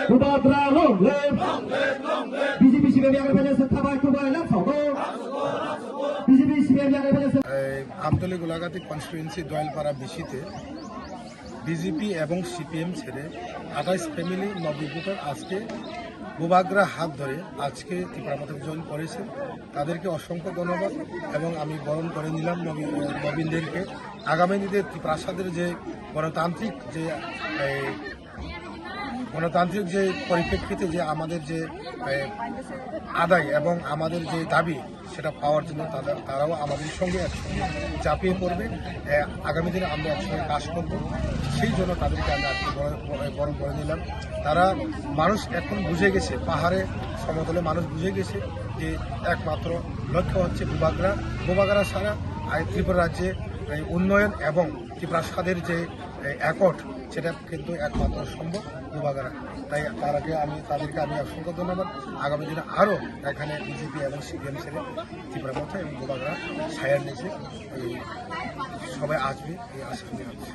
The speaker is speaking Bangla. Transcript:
Bubagra long live. BJP CPM yang banyak setambah kembali langsung. BJP CPM yang banyak. Amtali Golaghati constituency Doyalpara বিসিতে বিজেপি এবং সিপিএম ছেড়ে 28 ফ্যামিলি নববিভূতর আজকে বুবাগ্রা হাত ধরে আজকে ত্রিপুরাপথে জয়েন করেছে। তাদেরকে অসংখ্য ধন্যবাদ এবং আমি বরণ করে নিলাম নবীনদেরকে। আগামী দিনে ত্রিপ্রাসাদের যে গণতান্ত্রিক যে পরিপ্রেক্ষিতে যে আমাদের যে আদায় এবং আমাদের যে দাবি সেটা পাওয়ার জন্য তারাও আমাদের সঙ্গে একসঙ্গে চাপিয়ে পড়বে। আগামী দিনে আমরা একসঙ্গে কাজ করব, সেই জন্য তাদেরকে আমরা আজকে বরণ করে নিলাম। তারা মানুষ এখন বুঝে গেছে, পাহাড়ে সমতলে মানুষ বুঝে গেছে যে একমাত্র লক্ষ্য হচ্ছে বুবাগ্রা ছাড়া ত্রিপুরা রাজ্যে উন্নয়ন এবং ত্রিপ্রাসাদের যে অ্যাকর্ড সেটা কিন্তু একমাত্র সম্ভব বুবাগ্রা। তাই তাদেরকে আমি অসংখ্য ধন্যবাদ। আগামী দিনে আরও এখানে বিজেপি এবং সিপিএম ছেড়ে ত্রিপুরাপথে এবং বুবাগ্রা ছায়ার নিচে সবাই আসবে এই আশা নিয়ে আসছে।